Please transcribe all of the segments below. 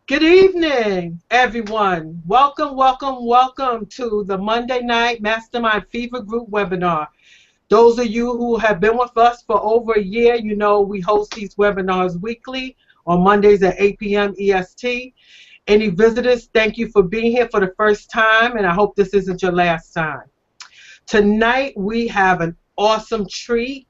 Good evening, everyone. Welcome to the Monday Night Mastermind Fever Group webinar. Those of you who have been with us for over a year, you know we host these webinars weekly on Mondays at 8 p.m. EST. Any visitors, thank you for being here for the first time, and I hope this isn't your last time. Tonight, we have an awesome treat.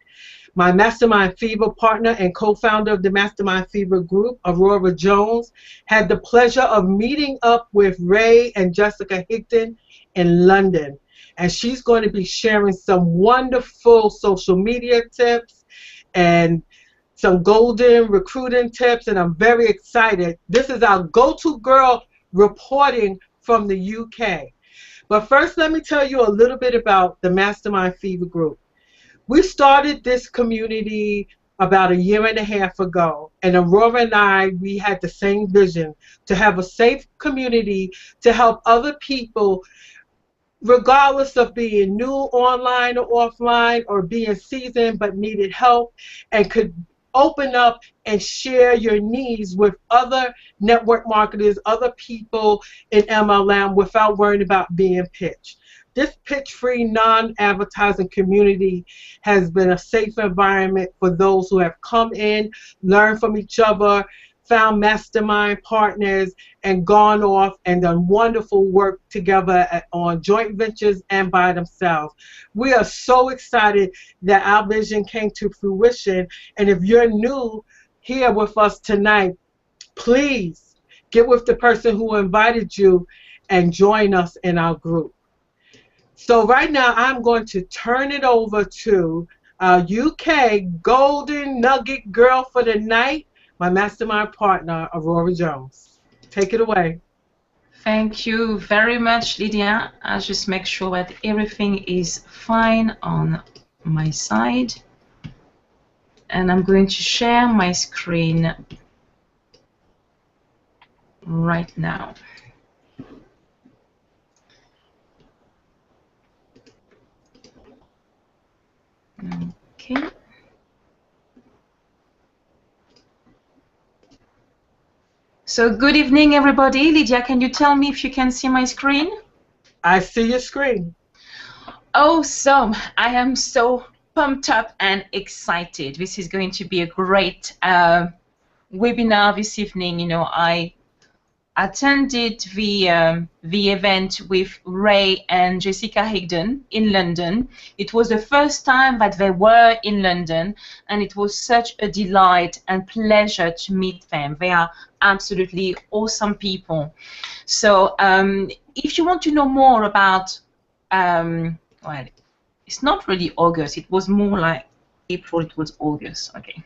My Mastermind Fever partner and co-founder of the Mastermind Fever Group, Aurora Jones, had the pleasure of meeting up with Ray and Jessica Higdon in London. And she's going to be sharing some wonderful social media tips and some golden recruiting tips, and I'm very excited. This is our go-to girl reporting from the UK. But first, let me tell you a little bit about the Mastermind Fever Group. We started this community about a year and a half ago, and Aurora and we had the same vision to have a safe community to help other people, regardless of being new online or offline or being seasoned but needed help, and could open up and share your needs with other network marketers, other people in MLM without worrying about being pitched. This pitch-free, non-advertising community has been a safe environment for those who have come in, learned from each other, found mastermind partners, and gone off and done wonderful work together on joint ventures and by themselves. We are so excited that our vision came to fruition. And if you're new here with us tonight, please get with the person who invited you and join us in our group. So right now, I'm going to turn it over to our UK Golden Nugget Girl for the night, my mastermind partner, Aurora Jones. Take it away. Thank you very much, Lydia. I'll just make sure that everything is fine on my side. And I'm going to share my screen right now. Okay. So good evening, everybody. Lydia, can you tell me if you can see my screen? I see your screen. Awesome. I am so pumped up and excited. This is going to be a great webinar this evening. You know, I attended the event with Ray and Jessica Higdon in London. It was the first time that they were in London, and it was such a delight and pleasure to meet them. They are absolutely awesome people. So if you want to know more about, well, it's not really August, it was more like April, it was August, okay.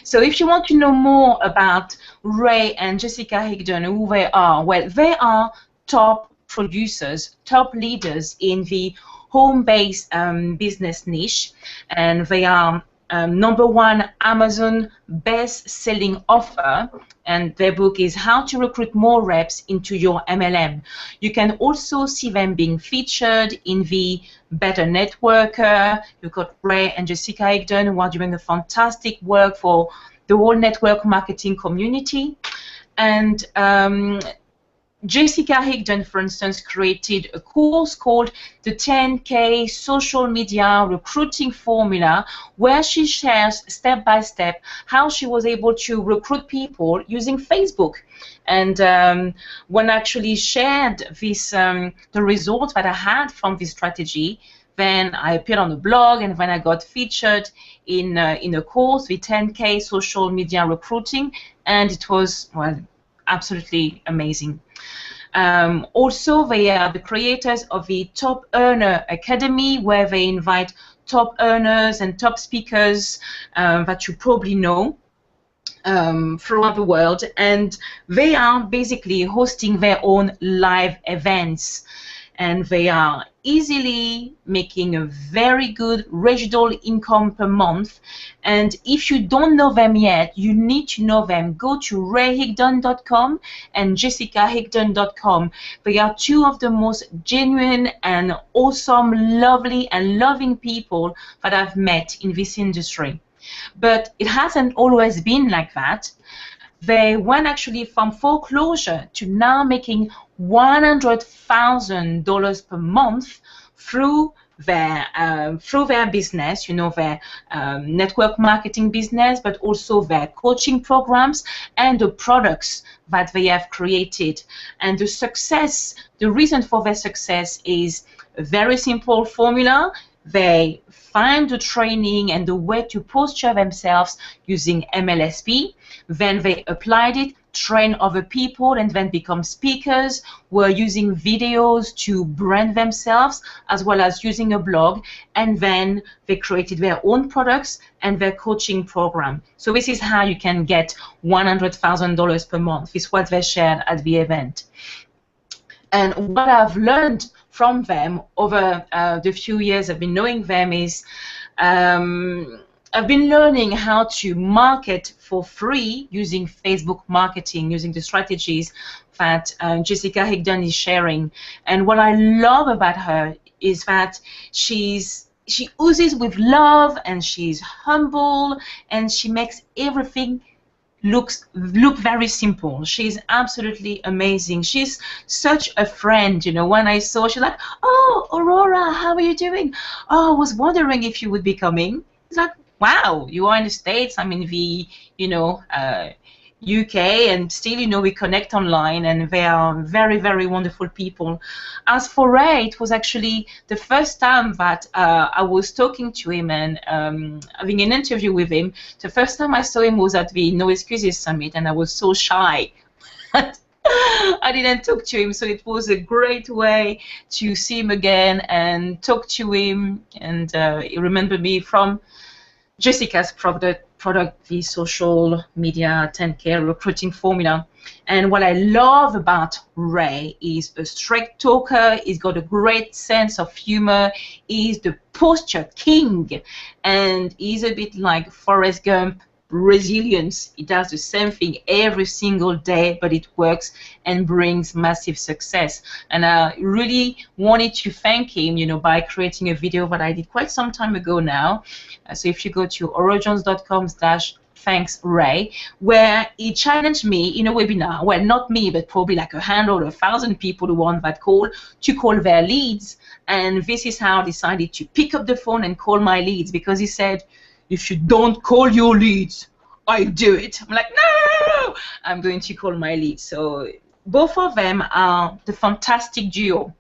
So if you want to know more about Ray and Jessica Higdon, who they are, well, they are top producers, top leaders in the home-based business niche, and they are #1 Amazon best-selling author, and their book is How to Recruit More Reps into Your MLM. You can also see them being featured in the Better Networker. You've got Ray and Jessica Higdon, who are doing a fantastic work for the whole network marketing community. And Jessica Higdon, for instance, created a course called the 10K Social Media Recruiting Formula, where she shares step by step how she was able to recruit people using Facebook. And when I actually shared this, the results that I had from this strategy, then I appeared on the blog, and when I got featured in a course, the 10K Social Media Recruiting, and it was, well, absolutely amazing. Also, they are the creators of the Top Earner Academy, where they invite top earners and top speakers that you probably know throughout the world, and they are basically hosting their own live events, and they are easily making a very good residual income per month. And if you don't know them yet, you need to know them. Go to rayhigdon.com and jessicahigdon.com. They are two of the most genuine and awesome, lovely and loving people that I've met in this industry. But it hasn't always been like that. They went actually from foreclosure to now making $100,000 per month through their business, their network marketing business, but also their coaching programs and the products that they have created. And the reason for their success is a very simple formula. They find the training and the way to posture themselves using MLSP. Then they applied it, train other people, and then become speakers. Were using videos to brand themselves, as well as using a blog. And then they created their own products and their coaching program. So this is how you can get $100,000 per month. Is what they shared at the event. And what I've learned from them over the few years I've been knowing them is I've been learning how to market for free using Facebook marketing, using the strategies that Jessica Higdon is sharing. And what I love about her is that she oozes with love, and she's humble, and she makes everything look very simple. She's absolutely amazing. She's such a friend. When I saw, she's like, "Oh, Aurora, how are you doing? Oh, I was wondering if you would be coming." It's like, wow, you are in the States, I'm in the UK, and still we connect online, and they are very, very wonderful people. As for Ray, it was actually the first time that I was talking to him and having an interview with him. The first time I saw him was at the No Excuses Summit, and I was so shy. I didn't talk to him, so it was a great way to see him again and talk to him. And he remembered me from Jessica's product, the social media 10K recruiting formula. And what I love about Ray is a straight talker. He's got a great sense of humor. He's the posture king, and he's a bit like Forrest Gump. Resilience. He does the same thing every single day, but it works and brings massive success. And I really wanted to thank him, by creating a video that I did quite some time ago now. So if you go to aurojones.com/thanks Ray, where he challenged me in a webinar, well, not me, but probably like 100 or 1,000 people who were on that call, to call their leads. And this is how I decided to pick up the phone and call my leads, because he said, "If you don't call your leads, I do it." I'm like, no, I'm going to call my leads. So both of them are the fantastic duo.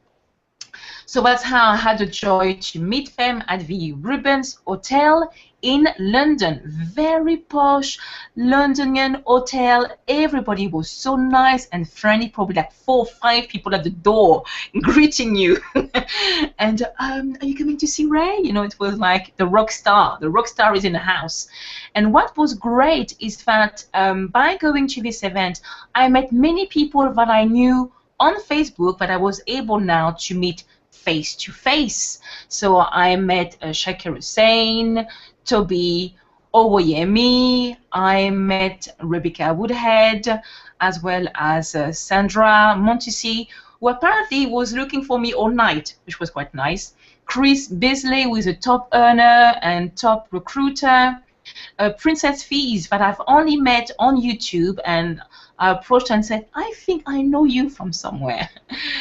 So that's how I had the joy to meet them at the Rubens Hotel in London. Very posh Londonian hotel. Everybody was so nice and friendly, probably like 4 or 5 people at the door greeting you. And are you coming to see Ray? It was like the rock star. The rock star is in the house. And what was great is that by going to this event, I met many people that I knew on Facebook, but I was able now to meet face to face. So I met Shakir Hussain, Toby Owoyemi, I met Rebecca Woodhead, as well as Sandra Montesi, who apparently was looking for me all night, which was quite nice. Chris Bisley, who is a top earner and top recruiter. Princess Fees, that I've only met on YouTube, and I approached her and said, "I think I know you from somewhere."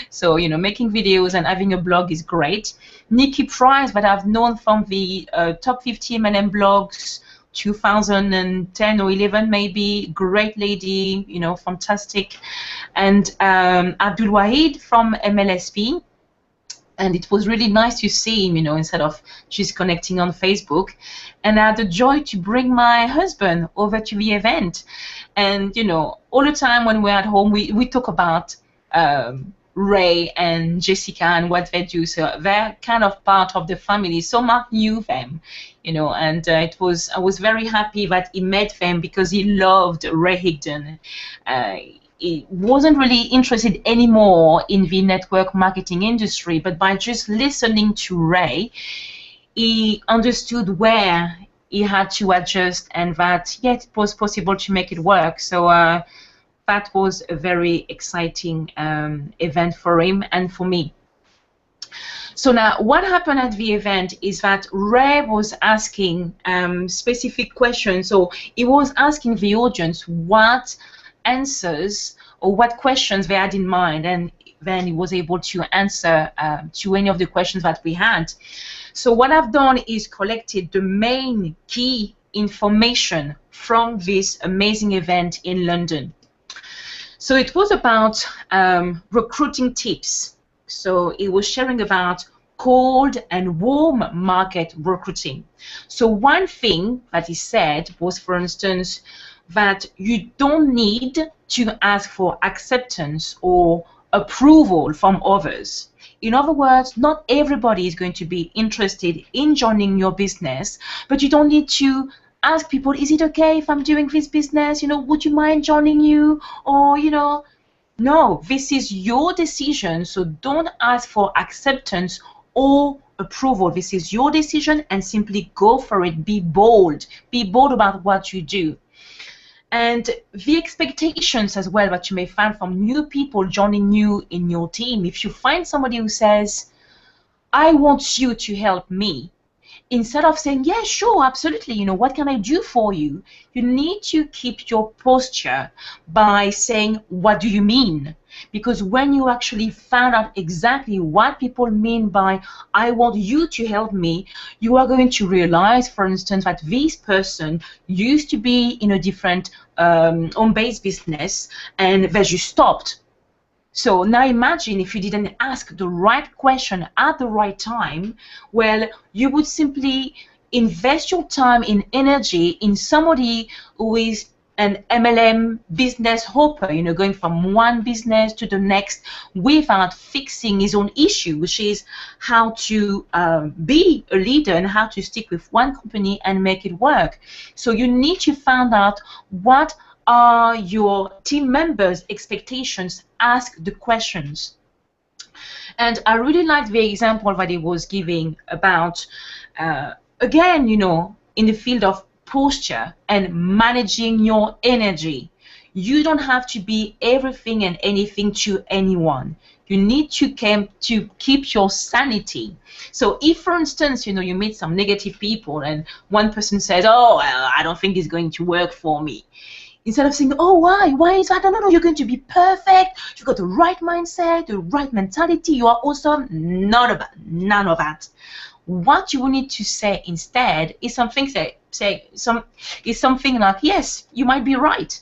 So, making videos and having a blog is great. Nikki Price, that I've known from the top 50 MLM blogs, 2010 or 11 maybe, great lady, fantastic. And Abdul Wahid from MLSP. And it was really nice to see him, instead of just connecting on Facebook. And I had the joy to bring my husband over to the event. And, all the time when we're at home, we talk about Ray and Jessica and what they do. So they're kind of part of the family. So Mark knew them, and I was very happy that he met them, because he loved Ray Higdon. He wasn't really interested anymore in the network marketing industry, but by just listening to Ray, he understood where he had to adjust, and that, it was possible to make it work. So that was a very exciting event for him and for me. So now what happened at the event is that Ray was asking specific questions. So he was asking the audience what answers or what questions they had in mind, and then he was able to answer to any of the questions that we had. So what I've done is collected the main key information from this amazing event in London. So it was about recruiting tips. So it was sharing about cold and warm market recruiting. So one thing that he said was, for instance, that you don't need to ask for acceptance or approval from others. In other words, not everybody is going to be interested in joining your business, but you don't need to ask people, is it okay if I'm doing this business? You know, would you mind joining you? Or, you know, no, this is your decision, so don't ask for acceptance or approval. This is your decision, and simply go for it. Be bold. Be bold about what you do. And the expectations as well that you may find from new people joining you in your team. If you find somebody who says, I want you to help me, instead of saying, yeah, sure, absolutely, you know, what can I do for you? You need to keep your posture by saying, what do you mean? Because when you actually find out exactly what people mean by, I want you to help me, you are going to realize, for instance, that this person used to be in a different home-based business and they just stopped. So now imagine if you didn't ask the right question at the right time, well, you would simply invest your time and energy in somebody who is an MLM business hopper, you know, going from one business to the next without fixing his own issue, which is how to be a leader and how to stick with one company and make it work. So you need to find out what are your team members' expectations. Ask the questions. And I really liked the example that he was giving about, again, you know, in the field of posture and managing your energy. You don't have to be everything and anything to anyone. You need to keep your sanity. So if, for instance, you know, you meet some negative people and one person says, oh, well, I don't think it's going to work for me. Instead of saying, oh, why? Why is that? No, no, no, you're going to be perfect. You've got the right mindset, the right mentality. You are awesome. None of that. What you will need to say instead is something something like, yes, you might be right.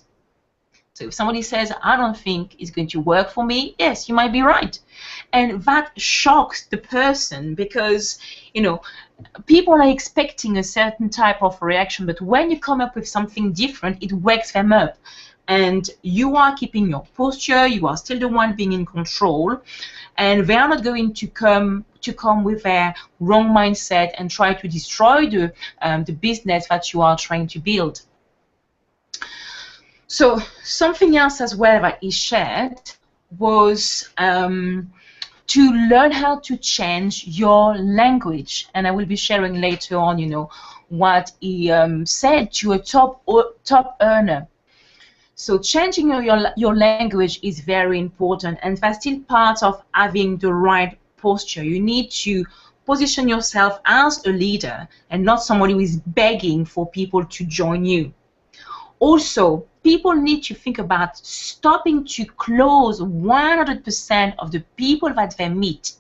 So if somebody says, I don't think it's going to work for me, yes, you might be right. And that shocks the person because, you know, people are expecting a certain type of reaction, but when you come up with something different, it wakes them up. And you are keeping your posture, you are still the one being in control, and they are not going to come with a wrong mindset and try to destroy the business that you are trying to build. So something else as well that he shared was to learn how to change your language. And I will be sharing later on, you know, what he said to a top earner. So changing your language is very important, and that's still part of having the right posture. You need to position yourself as a leader and not somebody who is begging for people to join you. Also, people need to think about stopping to close 100% of the people that they meet.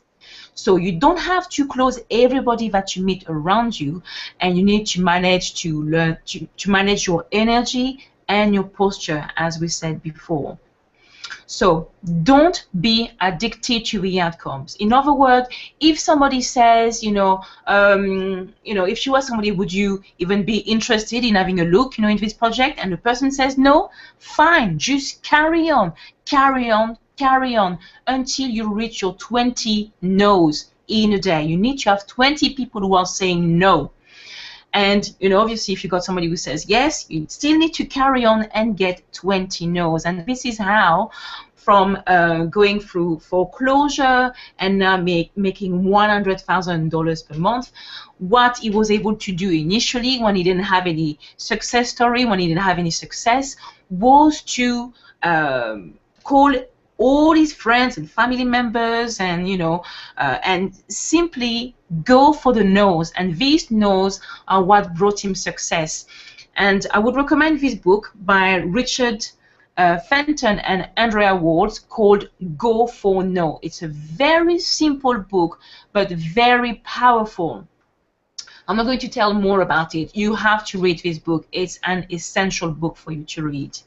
So you don't have to close everybody that you meet around you, and you need to manage to learn to manage your energy and your posture, as we said before. So don't be addicted to the outcomes. In other words, if somebody says, if you ask somebody, would you even be interested in having a look, in this project, and the person says no, fine, just carry on, carry on, carry on until you reach your 20 no's in a day. You need to have 20 people who are saying no. And, obviously, if you got somebody who says yes, you still need to carry on and get 20 no's. And this is how, from going through foreclosure and now making $100,000 per month, what he was able to do initially when he didn't have any success story, when he didn't have any success, was to call all his friends and family members, and and simply go for the no's. And these no's are what brought him success. And I would recommend this book by Richard Fenton and Andrea Ward called Go for No. It's a very simple book, but very powerful. I'm not going to tell more about it. You have to read this book. It's an essential book for you to read.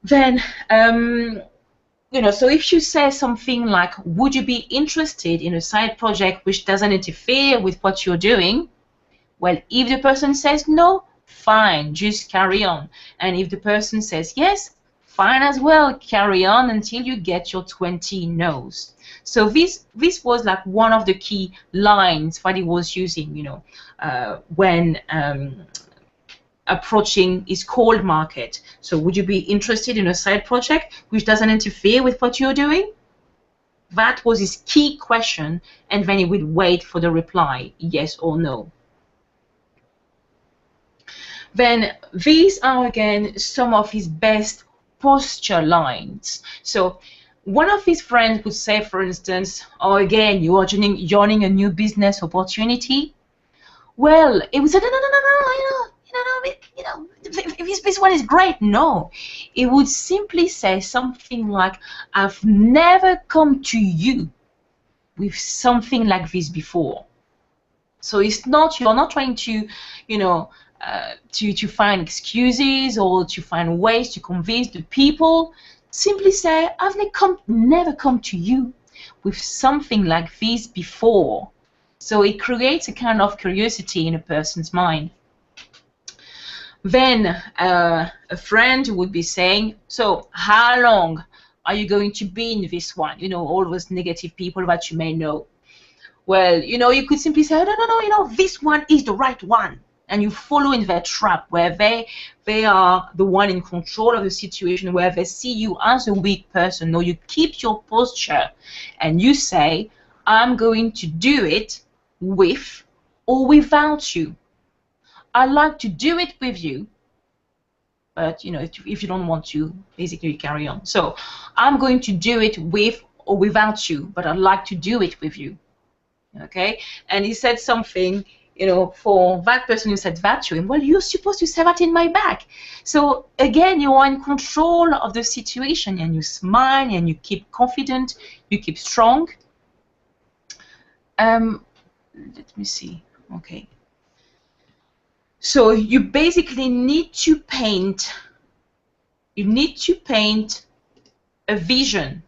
Then, so if you say something like, would you be interested in a side project which doesn't interfere with what you're doing? Well, if the person says no, fine, just carry on. And if the person says yes, fine as well, carry on until you get your 20 no's. So this was like one of the key lines that he was using, when approaching his cold market. So would you be interested in a side project which doesn't interfere with what you're doing? That was his key question, and then he would wait for the reply, yes or no. Then these are again some of his best posture lines. So one of his friends would say, for instance, oh, again, you are joining a new business opportunity. Well, it would say, no, this one is great. No, it would simply say something like, I've never come to you with something like this before. So it's not, you're not trying to, to find excuses or to find ways to convince the people. Simply say, I've never come to you with something like this before. So it creates a kind of curiosity in a person's mind. Then a friend would be saying, so how long are you going to be in this one? All those negative people that you may know. Well, you could simply say, no, this one is the right one. And you follow in their trap where they are the one in control of the situation, where they see you as a weak person. No, you keep your posture and you say, I'm going to do it with or without you. I like to do it with you, but if you don't want to, basically you carry on. So I'm going to do it with or without you, but I'd like to do it with you. Okay? And he said something, for that person who said that to him, well, you're supposed to say that in my back. So again, you are in control of the situation, and you smile and you keep confident, you keep strong. Let me see. Okay. So you basically need to paint. You need to paint a vision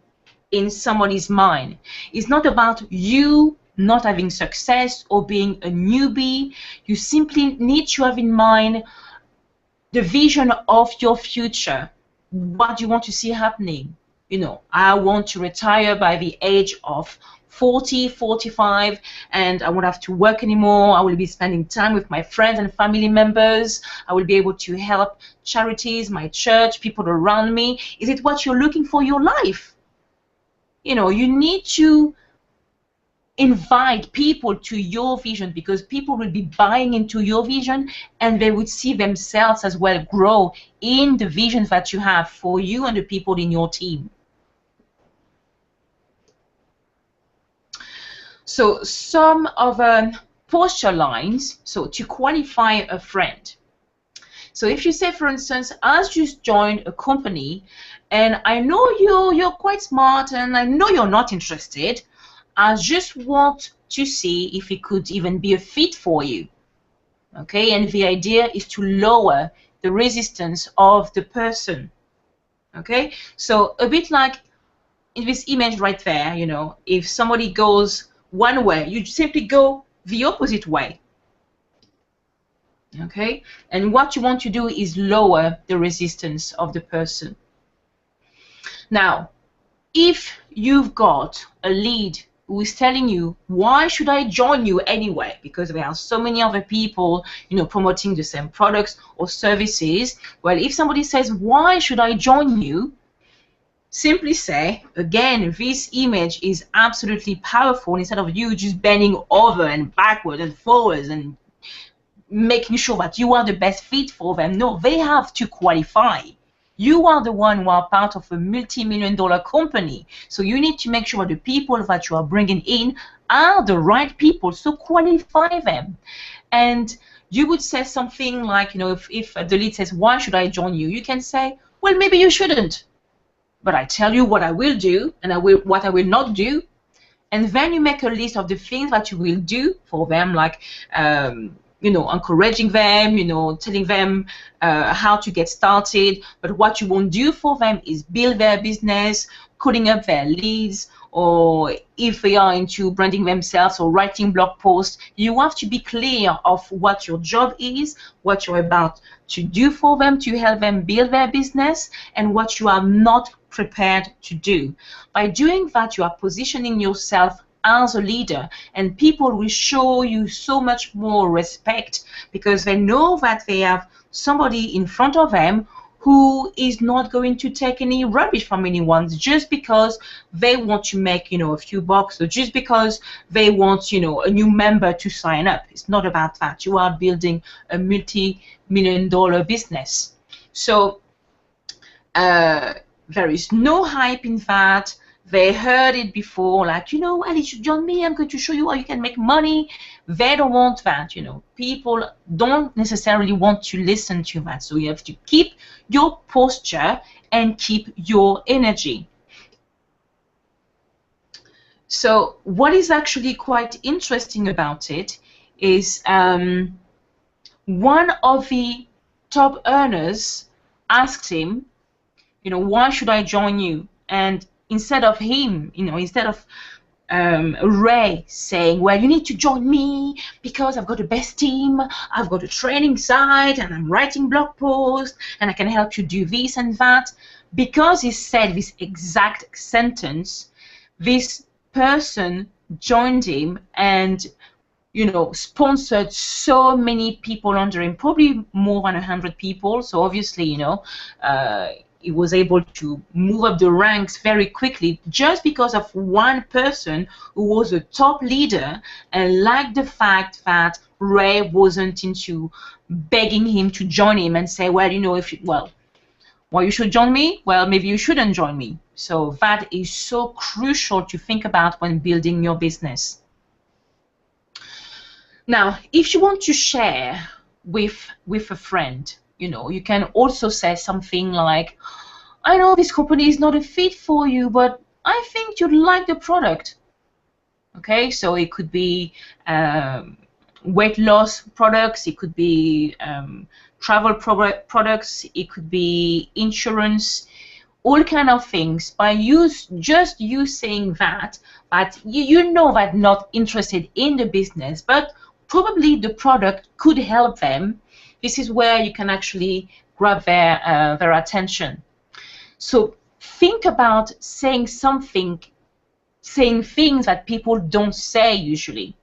in somebody's mind. It's not about you not having success or being a newbie. You simply need to have in mind the vision of your future. What do you want to see happening? I want to retire by the age of 40, 45, and I won't have to work anymore. I will be spending time with my friends and family members. I will be able to help charities, my church, people around me. Is it what you're looking for in your life? You need to invite people to your vision, because people will be buying into your vision, and they would see themselves as well grow in the vision that you have for you and the people in your team. So some of posture lines, so to qualify a friend. So if you say, for instance, I just joined a company, and I know you're quite smart, and I know you're not interested. I just want to see if it could even be a fit for you. Okay, and the idea is to lower the resistance of the person. Okay, so a bit like in this image right there, if somebody goes one way, you simply go the opposite way. Okay, and what you want to do is lower the resistance of the person. Now, if you've got a lead who is telling you, why should I join you anyway? Because there are so many other people, promoting the same products or services. Well, if somebody says, why should I join you? Simply say, again, this image is absolutely powerful. Instead of you just bending over and backward and forwards and making sure that you are the best fit for them. No, they have to qualify. You are the one who are part of a multi-million-dollar company, so you need to make sure the people that you are bringing in are the right people, so qualify them. And you would say something like, if the lead says, why should I join you? You can say, well, maybe you shouldn't, but I tell you what I will do and what I will not do. And then you make a list of the things that you will do for them, like encouraging them, telling them how to get started. But what you won't do for them is build their business, calling up their leads, or if they are into branding themselves or writing blog posts. You have to be clear of what your job is, what you're about to do for them to help them build their business, and what you are not prepared to do. By doing that, you are positioning yourself as a leader, and people will show you so much more respect because they know that they have somebody in front of them who is not going to take any rubbish from anyone just because they want to make a few bucks, or just because they want a new member to sign up. It's not about that. You are building a multi-million-dollar business. So there is no hype in that. They heard it before, like, Ali, you should join me. I'm going to show you how you can make money. They don't want that, People don't necessarily want to listen to that. So you have to keep your posture and keep your energy. So what is actually quite interesting about it is one of the top earners asked him, why should I join you? And instead of him, instead of Ray saying, well, you need to join me because I've got the best team, I've got a training site, and I'm writing blog posts, and I can help you do this and that. Because he said this exact sentence, this person joined him and sponsored so many people under him, probably more than 100 people. So obviously, he was able to move up the ranks very quickly just because of one person who was a top leader and liked the fact that Ray wasn't into begging him to join him and say, well, you should join me. Well, maybe you shouldn't join me. So that is so crucial to think about when building your business. Now, if you want to share with a friend, you can also say something like, I know this company is not a fit for you, but I think you'd like the product. Okay, so it could be weight loss products, it could be travel products, it could be insurance, all kind of things. By just you saying that, but you know that not interested in the business, but probably the product could help them. This is where you can actually grab their attention. So think about saying things that people don't say usually.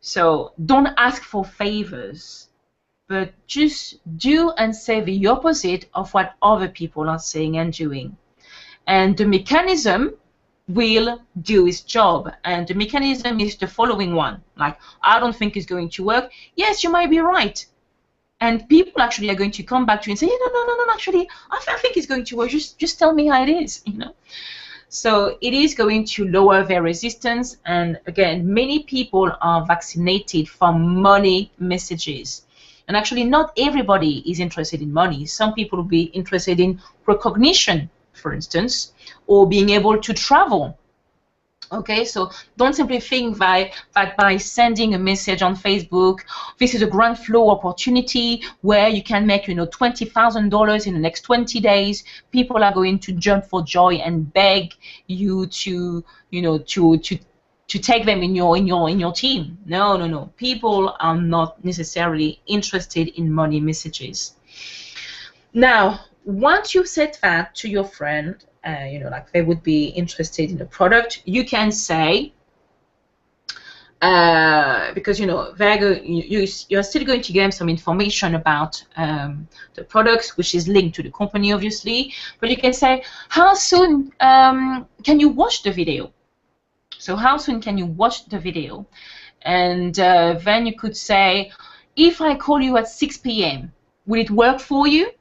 So don't ask for favors, but just do and say the opposite of what other people are saying and doing. And the mechanism will do its job. And the mechanism is the following one. Like, I don't think it's going to work. Yes, you might be right. And people actually are going to come back to you and say, no, actually, I think it's going to work. Just tell me how it is, So it is going to lower their resistance. And again, many people are vaccinated from money messages. And actually, not everybody is interested in money. Some people will be interested in recognition, for instance, or being able to travel. Okay, so don't simply think that by sending a message on Facebook, this is a grand flow opportunity where you can make, $20,000 in the next 20 days. People are going to jump for joy and beg you to take them in your team. No. People are not necessarily interested in money messages. Now, once you said that to your friend, like they would be interested in the product, you can say, because you're still going to give them some information about the products, which is linked to the company, obviously. But you can say, how soon can you watch the video? So how soon can you watch the video? And then you could say, if I call you at 6 p.m., will it work for you?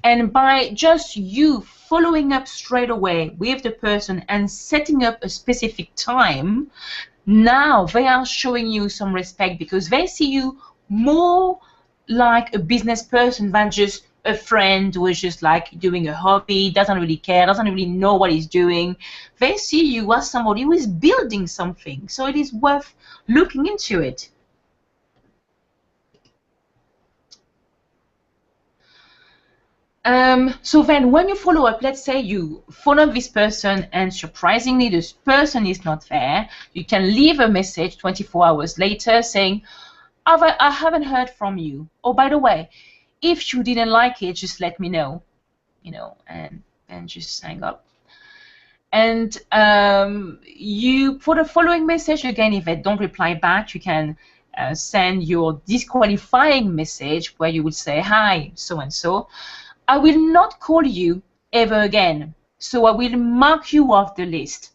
And by just you following up straight away with the person and setting up a specific time, now they are showing you some respect because they see you more like a business person than just a friend who is just like doing a hobby, doesn't really care, doesn't really know what he's doing. They see you as somebody who is building something, so it is worth looking into it. So then when you follow up, let's say you follow up this person and surprisingly this person is not there, you can leave a message 24 hours later saying, I haven't heard from you. Oh, by the way, if you didn't like it, just let me know, and just hang up. And you for the following message, again, if they don't reply back, you can send your disqualifying message where you would say, hi, so-and-so. I will not call you ever again, so I will mark you off the list.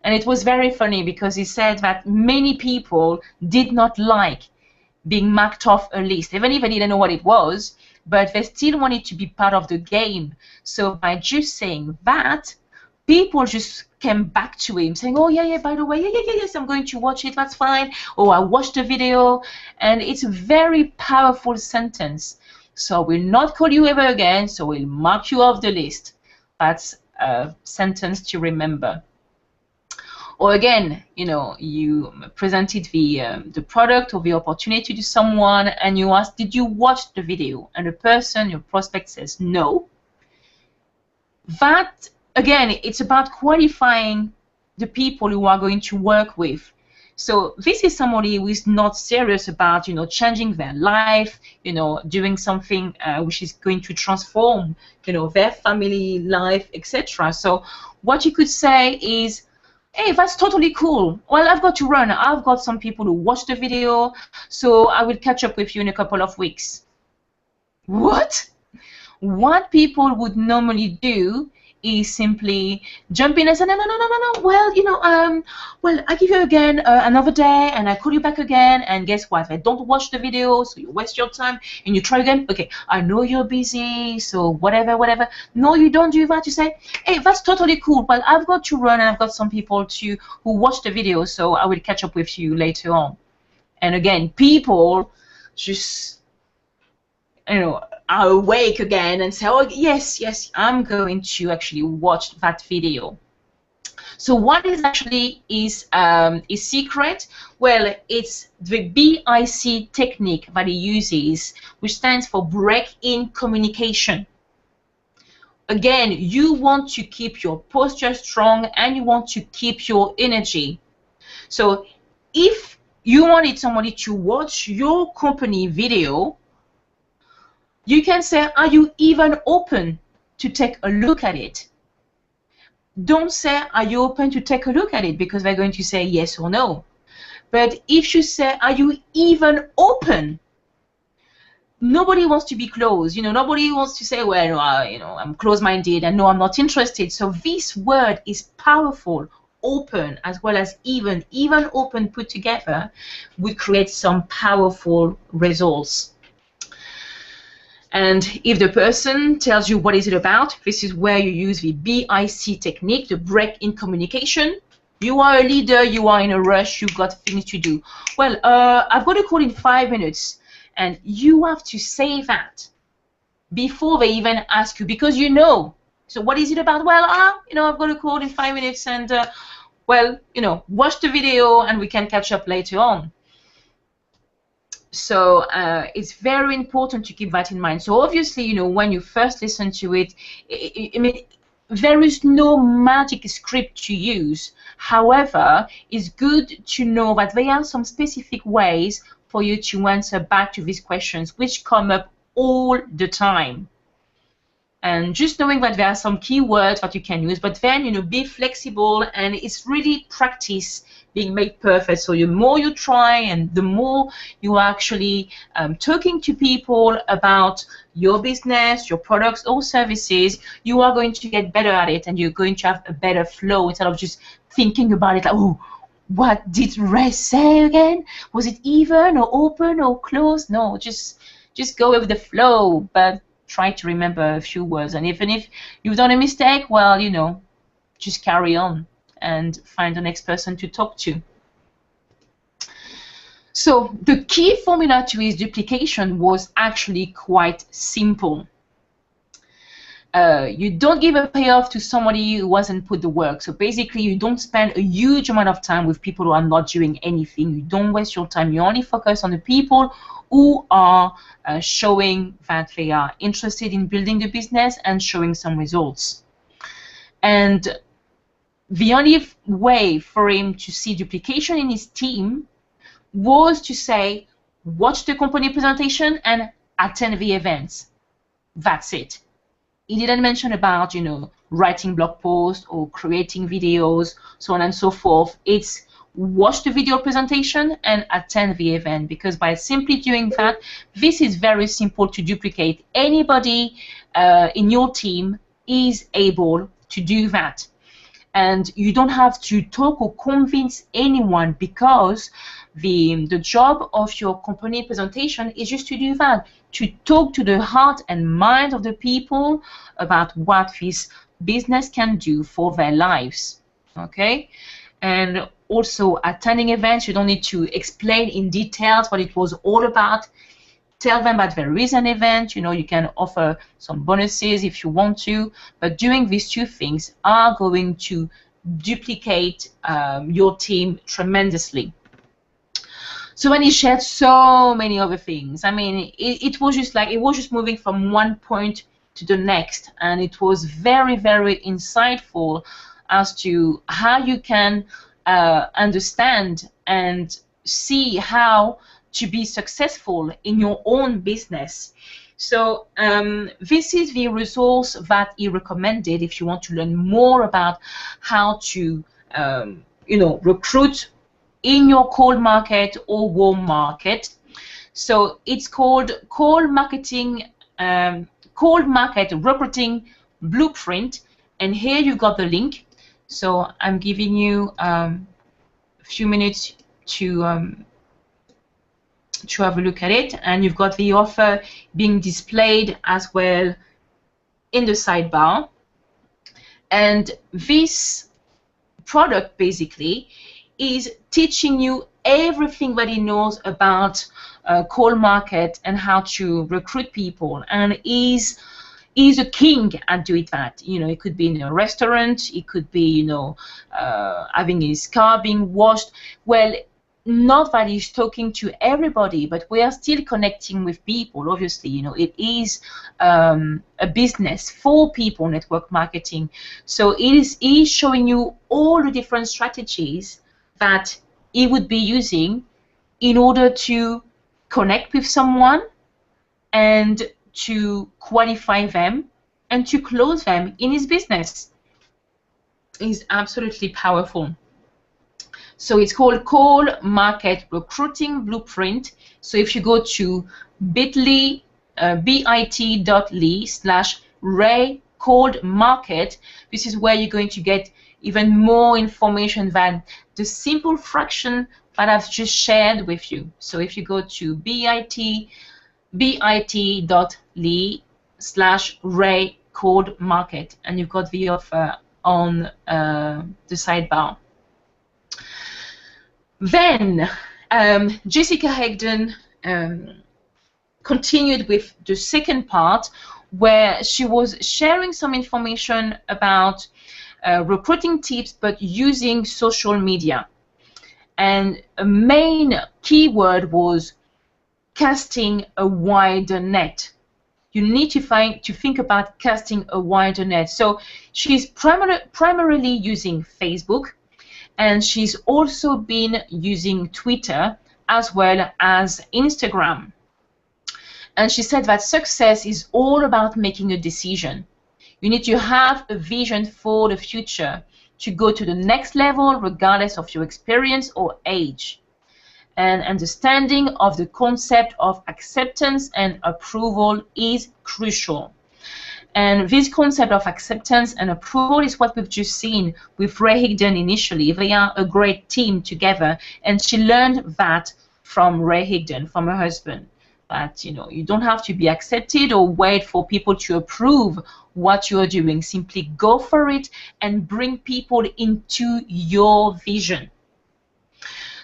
And it was very funny because he said that many people did not like being marked off a list, even if they didn't know what it was, but they still wanted to be part of the game. So by just saying that, people just came back to him saying, oh, yeah, by the way, yes, I'm going to watch it, that's fine. Oh, I watched the video. And it's a very powerful sentence. So we'll not call you ever again, so we'll mark you off the list. That's a sentence to remember. Or again, you presented the product or the opportunity to someone and you asked, did you watch the video? And the person, your prospect, says no. That, again, it's about qualifying the people who are going to work with. So this is somebody who is not serious about, changing their life, doing something which is going to transform, their family life, etc. So what you could say is, hey, that's totally cool. Well, I've got to run. I've got some people who watched the video, so I will catch up with you in a couple of weeks. What? What people would normally do is simply jump in and say, no. Well, well, I give you again another day, and I call you back again, and guess what? I don't watch the video, so you waste your time, and you try again. Okay, I know you're busy, so whatever. No, you don't do that. You say, hey, that's totally cool. Well, I've got to run, and I've got some people who watch the video, so I will catch up with you later on. And again, people just, are awake again and say, oh, yes, I'm going to actually watch that video. So what is actually is secret? Well, it's the BIC technique that he uses, which stands for break-in communication. Again, you want to keep your posture strong and you want to keep your energy. So if you wanted somebody to watch your company video, you can say, are you even open to take a look at it? Don't say, are you open to take a look at it? Because they're going to say yes or no. But if you say, are you even open? Nobody wants to be closed. Nobody wants to say, well, I'm closed-minded and no, I'm not interested. So this word is powerful. Open as well as even open put together would create some powerful results. And if the person tells you what is it about, this is where you use the BIC technique, the break-in communication. You are a leader, you are in a rush, you've got things to do. Well, I've got a call in 5 minutes, and you have to say that before they even ask you, because you know. So what is it about? Well, I've got a call in 5 minutes, and well, watch the video, and we can catch up later on. So it's very important to keep that in mind. So obviously, when you first listen to it, I mean, there is no magic script to use. However, it's good to know that there are some specific ways for you to answer back to these questions, which come up all the time. And just knowing that there are some keywords that you can use, but then, be flexible, and it's really practice being made perfect. So the more you try and the more you are actually talking to people about your business, your products or services, you are going to get better at it, and you're going to have a better flow instead of just thinking about it like, oh, what did Ray say again? Was it even or open or closed? No, just go with the flow. But try to remember a few words. And even if you've done a mistake, well, just carry on and find the next person to talk to. So the key formula to his duplication was actually quite simple. You don't give a payoff to somebody who hasn't put the work. So basically, you don't spend a huge amount of time with people who are not doing anything. You don't waste your time. You only focus on the people who are showing that they are interested in building the business and showing some results. And the only way for him to see duplication in his team was to say, watch the company presentation and attend the events. That's it. He didn't mention about, writing blog posts or creating videos, so on and so forth. It's watch the video presentation and attend the event, because by simply doing that, this is very simple to duplicate. Anybody in your team is able to do that. And you don't have to talk or convince anyone, because the job of your company presentation is just to do that, to talk to the heart and mind of the people about what this business can do for their lives. Okay? And also, attending events, you don't need to explain in details what it was all about. Tell them that there is an event, you can offer some bonuses if you want to, but doing these two things are going to duplicate your team tremendously. So when he shared so many other things, I mean, it was just moving from one point to the next, and it was very, very insightful as to how you can understand and see how to be successful in your own business. So this is the resource that he recommended if you want to learn more about how to recruit in your cold market or warm market. So it's called Cold Market Recruiting Blueprint, and here you've got the link. So I'm giving you a few minutes to have a look at it, and you've got the offer being displayed as well in the sidebar. And this product basically is teaching you everything that he knows about cold market and how to recruit people, and is a king at doing that. It could be in a restaurant, it could be having his car being washed. Well, not that he's talking to everybody, but we are still connecting with people. Obviously, it is a business for people, network marketing. So he's showing you all the different strategies that he would be using in order to connect with someone and to qualify them and to close them in his business. It's absolutely powerful. So it's called Cold Market Recruiting Blueprint. So if you go to bit.ly, bit.ly/Ray Cold Market, this is where you're going to get even more information than the simple fraction that I've just shared with you. So if you go to bit.ly/Ray Cold Market, and you've got the offer on the sidebar. Then Jessica Higdon continued with the second part, where she was sharing some information about recruiting tips, but using social media. And a main keyword was casting a wider net. You need to think about casting a wider net. So she's primarily using Facebook, and she's also been using Twitter as well as Instagram. And she said that success is all about making a decision. You need to have a vision for the future to go to the next level, regardless of your experience or age. And understanding of the concept of acceptance and approval is crucial. And this concept of acceptance and approval is what we've just seen with Ray Higdon initially. They are a great team together, and she learned that from Ray Higdon, from her husband. that you don't have to be accepted or wait for people to approve what you're doing. Simply go for it and bring people into your vision.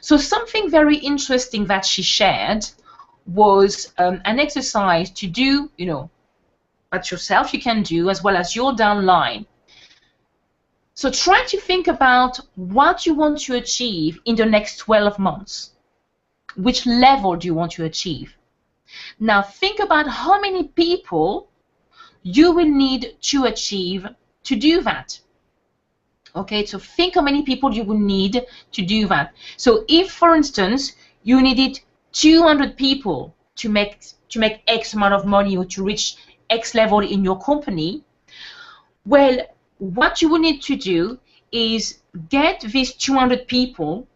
So something very interesting that she shared was an exercise to do, that yourself you can do as well as your downline. So try to think about what you want to achieve in the next 12 months. Which level do you want to achieve? Now think about how many people you will need to achieve to do that. Okay, so think how many people you will need to do that. So if, for instance, you needed 200 people to make X amount of money or to reach X level in your company, well, what you will need to do is get these 200 people,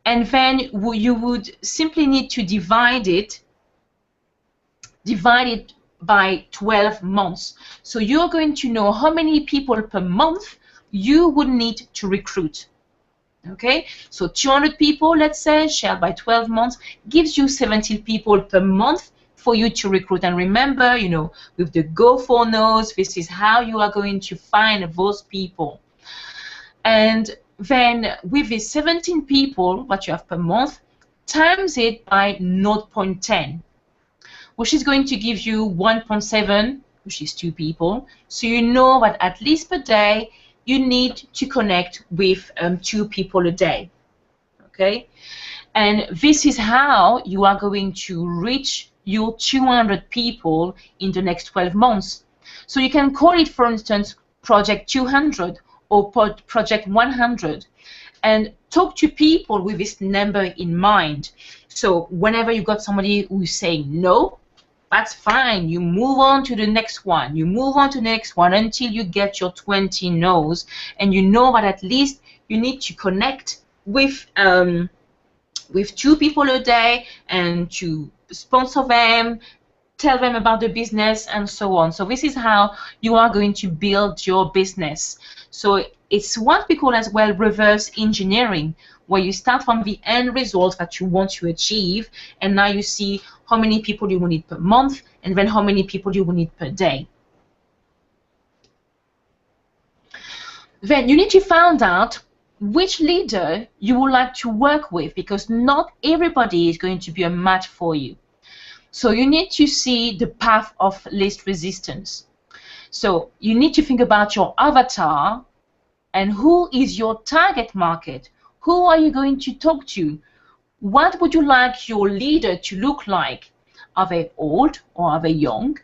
and then you would simply need to divide it by 12 months. So you're going to know how many people per month you would need to recruit. Okay, so 200 people, let's say, shared by 12 months, gives you 17 people per month for you to recruit. And remember, with the Go for Knows, this is how you are going to find those people. And then with these 17 people that you have per month, times it by 0.10, which is going to give you 1.7, which is 2 people. So you know that at least per day, you need to connect with 2 people a day. Okay? And this is how you are going to reach your 200 people in the next 12 months. So you can call it, for instance, Project 200 or Project 100, and talk to people with this number in mind. So whenever you got somebody who's saying no, that's fine. You move on to the next one. You move on to the next one until you get your 20 no's, and you know that at least you need to connect with 2 people a day and to sponsor them, tell them about the business, and so on. So this is how you are going to build your business. So it's what we call as well reverse engineering, where you start from the end result that you want to achieve, and now you see how many people you will need per month, and then how many people you will need per day. Then you need to find out which leader you would like to work with, because not everybody is going to be a match for you. So you need to see the path of least resistance. So you need to think about your avatar and who is your target market. Who are you going to talk to? What would you like your leader to look like? Are they old or are they young?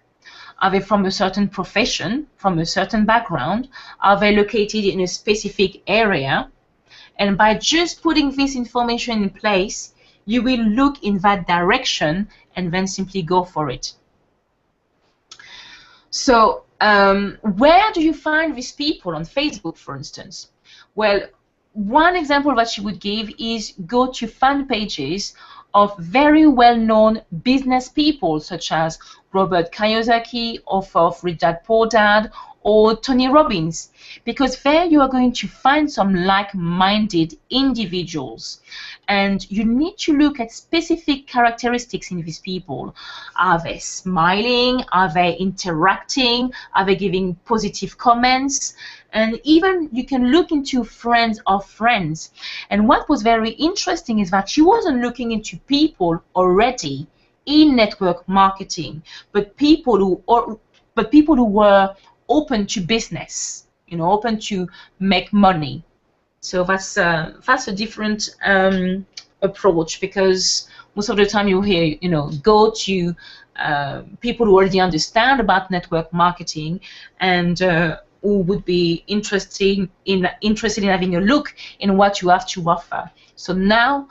Are they from a certain profession, from a certain background? Are they located in a specific area? And by just putting this information in place, you will look in that direction and then simply go for it. So where do you find these people? On Facebook, for instance? Well, one example that you would give is go to fan pages of very well-known business people such as Robert Kiyosaki, author of Rich Dad Poor Dad, or Tony Robbins, because there you are going to find some like-minded individuals, and you need to look at specific characteristics in these people. Are they smiling? Are they interacting? Are they giving positive comments? And even you can look into friends of friends. And what was very interesting is that she wasn't looking into people already in network marketing, but people who were open to business, open to make money. So that's a different approach, because most of the time you hear, go to people who already understand about network marketing and who would be interested in having a look in what you have to offer. So now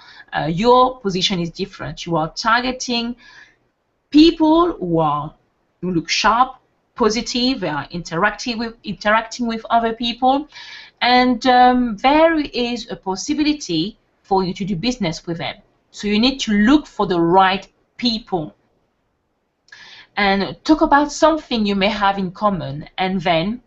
your position is different. You are targeting people who look sharp, positive, they are interacting with other people, and there is a possibility for you to do business with them. So you need to look for the right people and talk about something you may have in common, and then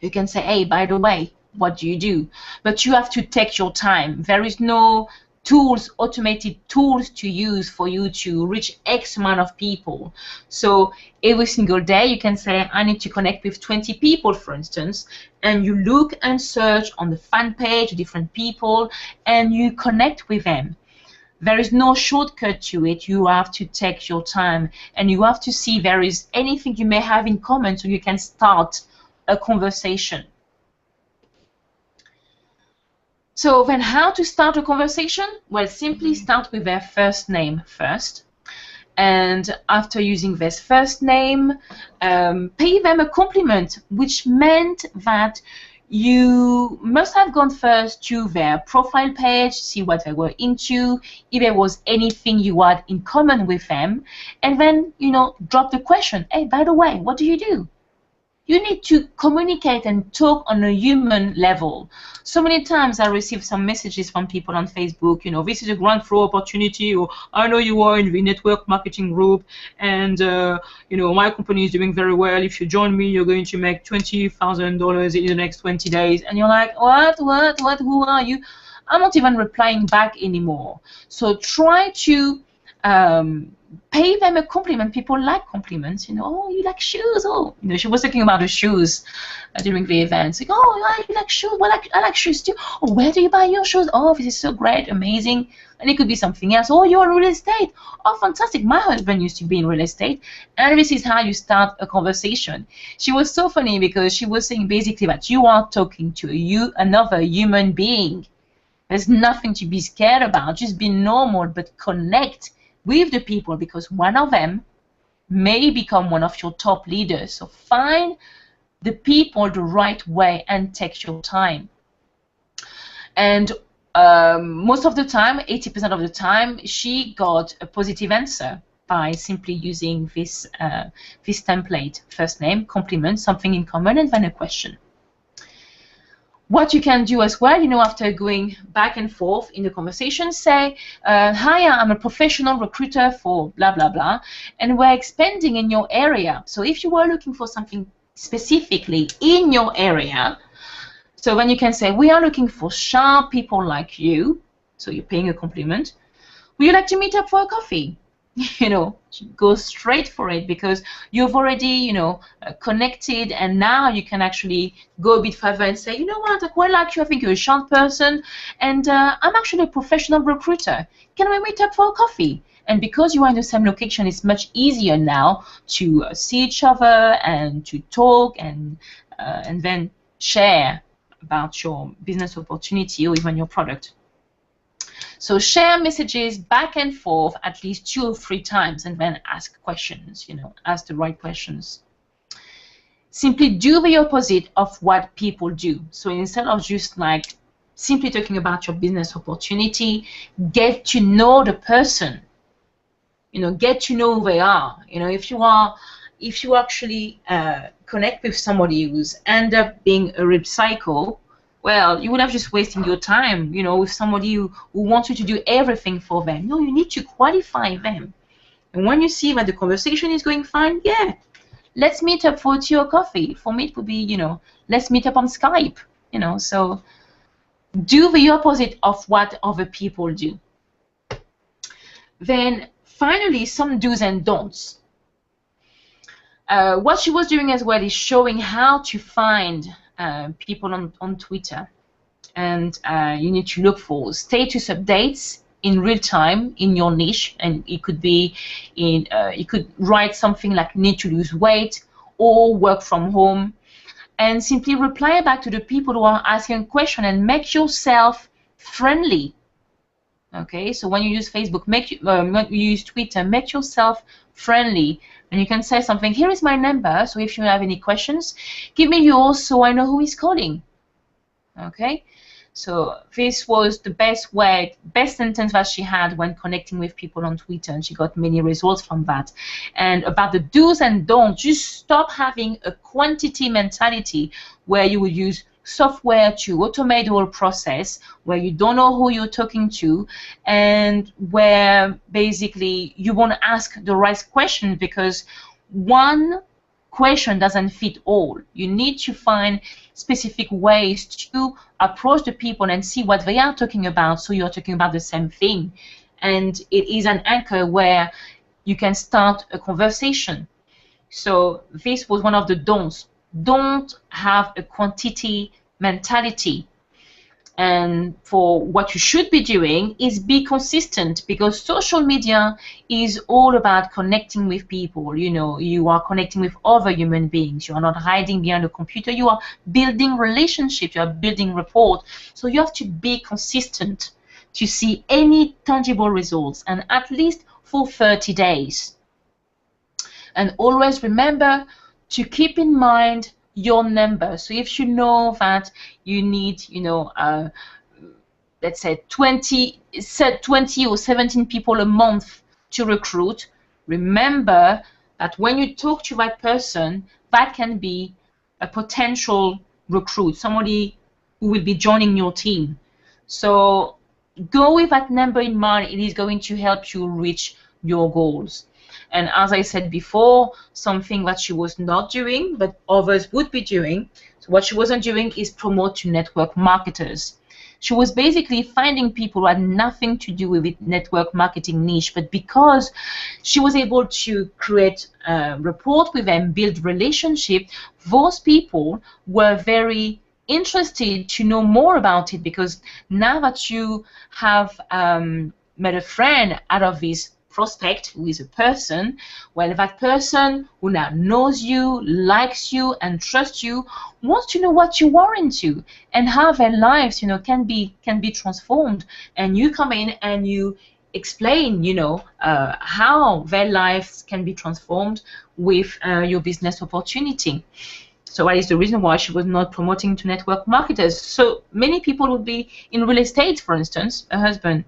you can say, hey, by the way, what do you do? But you have to take your time. There is no tools, automated tools to use for you to reach X amount of people. So every single day you can say, I need to connect with 20 people, for instance, and you look and search on the fan page, different people, and you connect with them. There is no shortcut to it. You have to take your time, and you have to see if there is anything you may have in common so you can start a conversation. So then how to start a conversation? Well, simply start with their first name first. And after using this first name, pay them a compliment, which meant that you must have gone first to their profile page, see what they were into, if there was anything you had in common with them, and then, drop the question, hey, by the way, what do you do? You need to communicate and talk on a human level. So many times I receive some messages from people on Facebook, this is a grand flow opportunity, or I know you are in the network marketing group, and my company is doing very well. If you join me, you're going to make $20,000 in the next 20 days. And you're like, what, who are you? I'm not even replying back anymore. So try to pay them a compliment. People like compliments, oh, you like shoes, oh, she was talking about the shoes during the event, like, oh, you like shoes, well, I like shoes too, oh, where do you buy your shoes, oh, this is so great, amazing. And it could be something else, oh, you're in real estate, oh, fantastic, my husband used to be in real estate. And this is how you start a conversation. She was so funny because she was saying basically that you are talking to another human being. There's nothing to be scared about, just be normal, but connect with the people, because one of them may become one of your top leaders. So find the people the right way and take your time. And most of the time, 80% of the time, she got a positive answer by simply using this template: first name, compliment, something in common, and then a question. What you can do as well, after going back and forth in the conversation, say, hi, I'm a professional recruiter for blah, blah, blah, and we're expanding in your area. So if you were looking for something specifically in your area, so then you can say, we are looking for sharp people like you. So you're paying a compliment. Would you like to meet up for a coffee? Go straight for it, because you've already, connected, and now you can actually go a bit further and say, you know what, I quite like you, I think you're a sharp person, and I'm actually a professional recruiter. Can we meet up for a coffee? And because you are in the same location, it's much easier now to see each other and to talk and then share about your business opportunity or even your product. So share messages back and forth at least 2 or 3 times, and then ask questions, ask the right questions. Simply do the opposite of what people do. So instead of just like simply talking about your business opportunity, get to know the person. Get to know who they are. If you actually connect with somebody who's end up being a real psycho, well, you would have just wasting your time, with somebody who wants you to do everything for them. No, you need to qualify them. And when you see that the conversation is going fine, yeah, let's meet up for tea or coffee. For me, it would be, let's meet up on Skype. So do the opposite of what other people do. Then finally, some do's and don'ts. What she was doing as well is showing how to find people on Twitter, and you need to look for status updates in real time in your niche, and it could be in you could write something like need to lose weight or work from home, and simply reply back to the people who are asking a question and make yourself friendly. Okay, so when you use Facebook, when you use Twitter, make yourself friendly. And you can say something, here is my number, so if you have any questions, give me yours so I know who is calling. Okay, so this was the best sentence that she had when connecting with people on Twitter, and she got many results from that. And about the do's and don'ts, just stop having a quantity mentality where you would use software to automate the whole process, where you don't know who you're talking to, and where basically you want to ask the right question, because one question doesn't fit all. You need to find specific ways to approach the people and see what they are talking about, so you're talking about the same thing. And it is an anchor where you can start a conversation. So this was one of the don'ts. Don't have a quantity mentality. And for what you should be doing is be consistent, because social media is all about connecting with people. You know, you are connecting with other human beings. You are not hiding behind a computer. You are building relationships. You are building rapport. So you have to be consistent to see any tangible results, and at least for 30 days. And always remember to keep in mind your number. So if you know that you need, let's say 20 or 17 people a month to recruit, remember that when you talk to that person, that can be a potential recruit, somebody who will be joining your team. So go with that number in mind. It is going to help you reach your goals. And as I said before, something that she was not doing, but others would be doing, so what she wasn't doing is promote to network marketers. She was basically finding people who had nothing to do with the network marketing niche, but because she was able to create rapport with them, build relationship, those people were very interested to know more about it, because now that you have met a friend out of this prospect, who is a person, well, that person who now knows you, likes you, and trusts you, wants to know what you are into and how their lives, can be transformed. And you come in and you explain, how their lives can be transformed with your business opportunity. So that is the reason why she was not promoting to network marketers. So many people would be in real estate, for instance. Her husband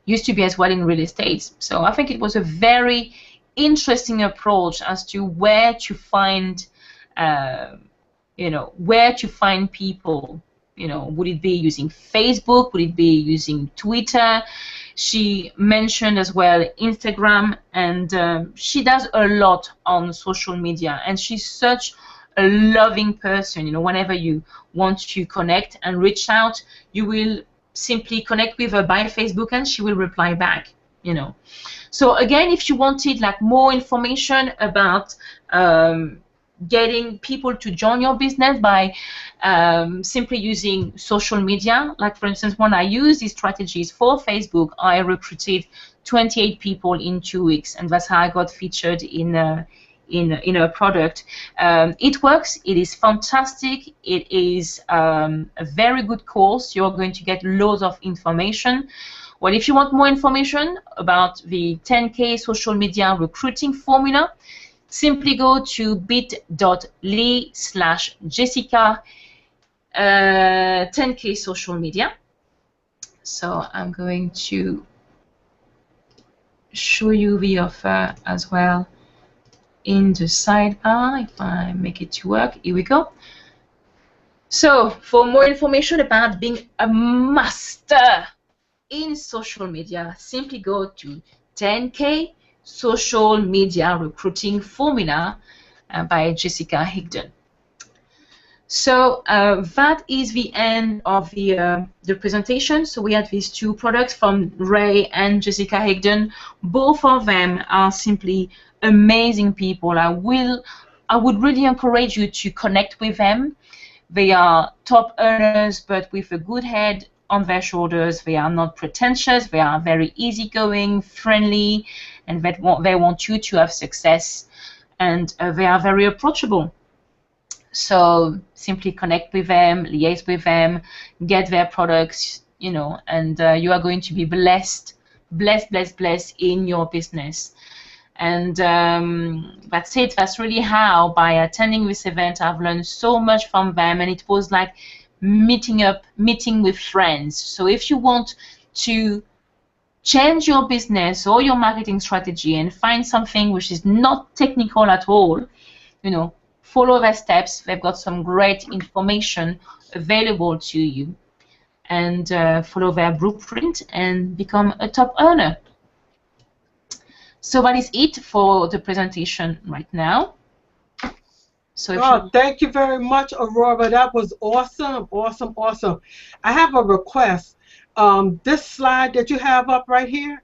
used to be as well in real estate. So I think it was a very interesting approach as to where to find, where to find people. Would it be using Facebook? Would it be using Twitter? She mentioned as well Instagram, and she does a lot on social media. And she's such a loving person. Whenever you want to connect and reach out, you will simply connect with her by Facebook and she will reply back. So again, if you wanted more information about getting people to join your business by simply using social media, like for instance, when I use these strategies for Facebook, I recruited 28 people in 2 weeks, and that's how I got featured in a product. It works. It is fantastic. It is a very good course. You're going to get loads of information. Well, if you want more information about the 10K social media recruiting formula, simply go to bit.ly/Jessica 10K social media. So I'm going to show you the offer as well in the sidebar. If I make it to work, here we go. So for more information about being a master in social media, simply go to 10K social media recruiting formula by Jessica Higdon. So that is the end of the presentation. So we had these two products from Ray and Jessica Higdon. Both of them are simply amazing people. I would really encourage you to connect with them. They are top earners, but with a good head on their shoulders. They are not pretentious. They are very easygoing, friendly, and they want you to have success. And they are very approachable. So simply connect with them, liaise with them, get their products, and you are going to be blessed in your business. And that's it. That's really how, by attending this event, I've learned so much from them, and it was like meeting with friends. So if you want to change your business or your marketing strategy and find something which is not technical at all, follow their steps. They've got some great information available to you, and follow their blueprint and become a top earner. So that is it for the presentation right now. So if you Oh, thank you very much, Aurora. That was awesome, awesome, awesome. I have a request. This slide that you have up right here,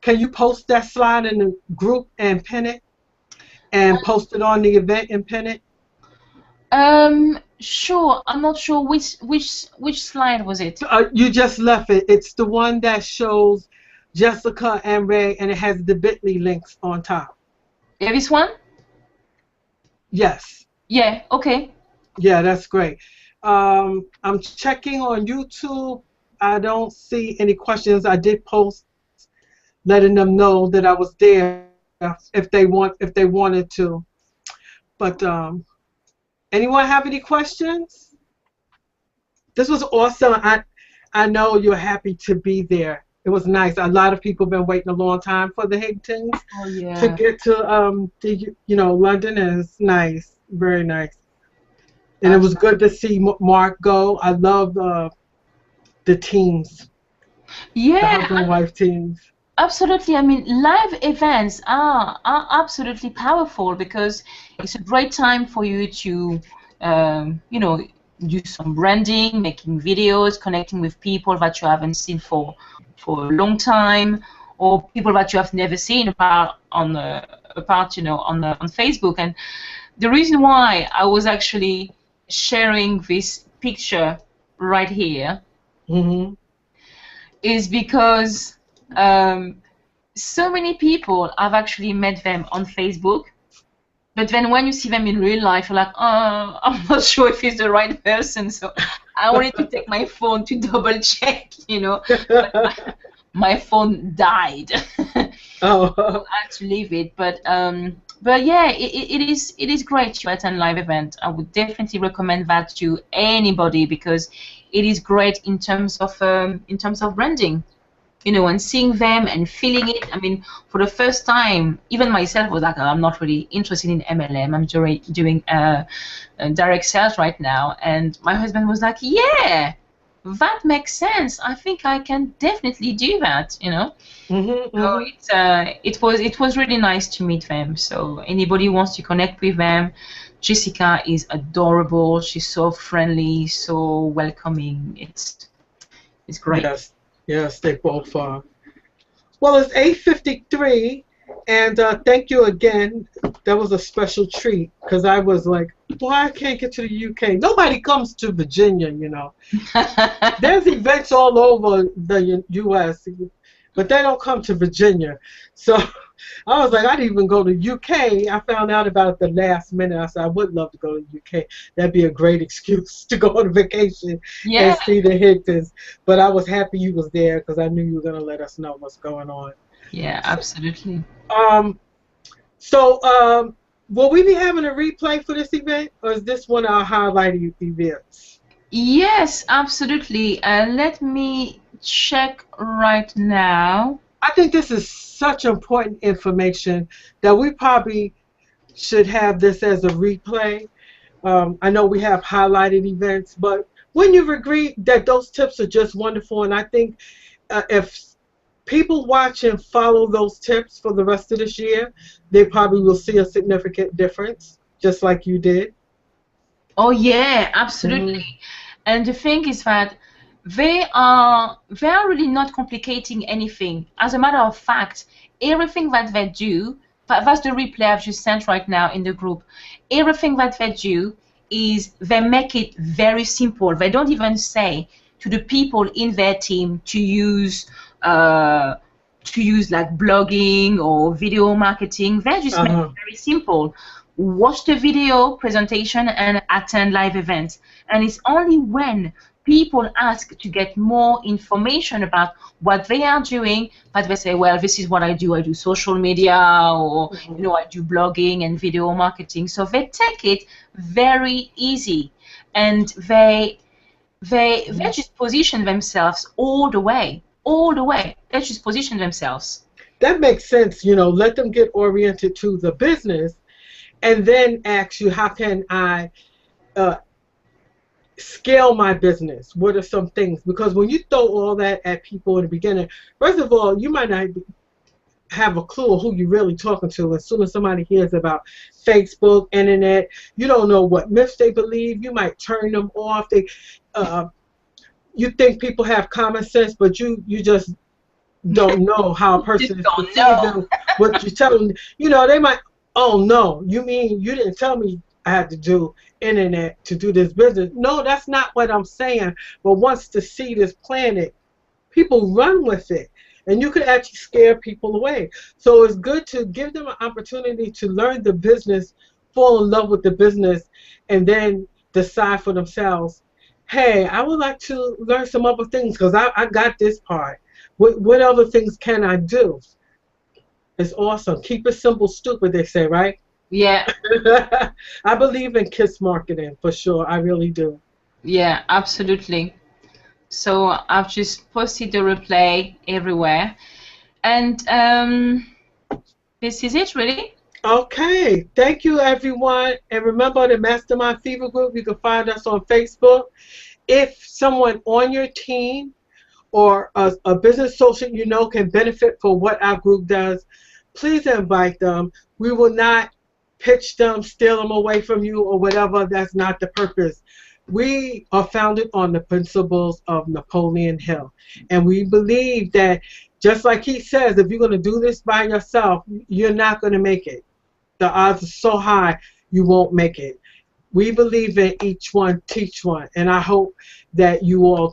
can you post that slide in the group and pin it, and post it on the event and pin it? sure, I'm not sure which slide was it. You just left it. It's the one that shows Jessica and Ray, and it has the bit.ly links on top. Yeah, this one? Yes. Yeah, okay. Yeah, that's great. I'm checking on YouTube. I don't see any questions. I did post letting them know that I was there if they wanted to. But anyone have any questions? This was awesome. I know you're happy to be there. It was nice. A lot of people have been waiting a long time for the Higdons Oh to yeah. get to London, and it's nice, very nice. And it was Absolutely. good to see Mark go. I love the teams, the Yeah, husband and wife teams. absolutely. I mean, live events are absolutely powerful because it's a great time for you to, you know, do some branding, making videos, connecting with people that you haven't seen for a long time, or people that you have never seen apart, on Facebook. And the reason why I was actually sharing this picture right here Hmm. is because um, so many people have actually met them on Facebook, but then when you see them in real life, you're like, oh, I'm not sure if he's the right person. So I wanted to take my phone to double check. But my phone died. Oh, I had to leave it, but yeah, it is great to attend live event. I would definitely recommend that to anybody because it is great in terms of branding, and seeing them and feeling it. I mean, for the first time, even myself was like, "Oh, I'm not really interested in MLM. I'm doing direct sales right now." And my husband was like, "Yeah, that makes sense. I think I can definitely do that." hmm, So hmm. it was really nice to meet them. So anybody who wants to connect with them, Jessica is adorable. She's so friendly, so welcoming. It's great. Yes, yes, they both are. Well, it's 8:53, and thank you again. That was a special treat because I was like, why I can't get to the UK? Nobody comes to Virginia. There's events all over the US, but they don't come to Virginia. So I was like, I'd even go to UK. I found out about it the last minute. I said, I would love to go to UK. That'd be a great excuse to go on vacation and Yeah, see the Higdons. But I was happy you was there because I knew you were going to let us know what's going on. yeah, So, absolutely. um, so, will we be having a replay for this event, or is this one of our highlighted events? Yes, absolutely. Let me check right now. I think this is such important information that we probably should have this as a replay. I know we have highlighted events, but when you've agreed that those tips are just wonderful, and I think if people watch and follow those tips for the rest of this year, they probably will see a significant difference, just like you did. Oh yeah, Hmm. absolutely. And the thing is that they are really not complicating anything. As a matter of fact, everything that they do, that's the replay I've just sent right now in the group. Everything that they do is they make it very simple. They don't even say to the people in their team uh, to use like blogging or video marketing. They just make it Uh-huh. very simple. Watch the video presentation and attend live events. And it's only when people ask to get more information about what they are doing that they say, well, this is what I do. I do social media, or Mhm. I do blogging and video marketing. So they take it very easy, and they Mhm. just position themselves all the way. They just position themselves. That makes sense. Let them get oriented to the business and then ask you, how can I uh, scale my business? What are some things? Because when you throw all that at people in the beginning, first of all, you might not have a clue of who you're really talking to. As soon as somebody hears about Facebook, internet, you don't know what myths they believe. You might turn them off. Uh, you think people have common sense, but you just don't know how a Just person is don't know. perceiving what you tell them. They might, oh no, you mean you didn't tell me I had to do internet to do this business. No, that's not what I'm saying. But once the seed is planted, people run with it. And you could actually scare people away. So it's good to give them an opportunity to learn the business, fall in love with the business, and then decide for themselves, hey, I would like to learn some other things because I got this part. What other things can I do? It's awesome. Keep it simple, stupid, they say, right? Yeah, I believe in KISS marketing for sure. I really do. yeah, absolutely. So I've just posted the replay everywhere. And this is it, really. Okay. Thank you, everyone. And remember the Mastermind Fever Group, you can find us on Facebook. If someone on your team or a business associate you know can benefit for what our group does, please invite them. We will not pitch them, steal them away from you, or whatever. That's not the purpose. We are founded on the principles of Napoleon Hill. And we believe that, just like he says, if you're going to do this by yourself, you're not going to make it. The odds are so high you won't make it. We believe in each one, teach one. And I hope that you all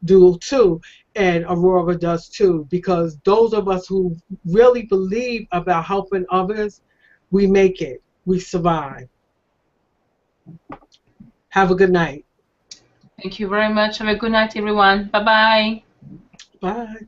do too. And Aurora does too. Because those of us who really believe about helping others, we make it. We survive. Have a good night. Thank you very much. Have a good night, everyone. Bye-bye. Bye.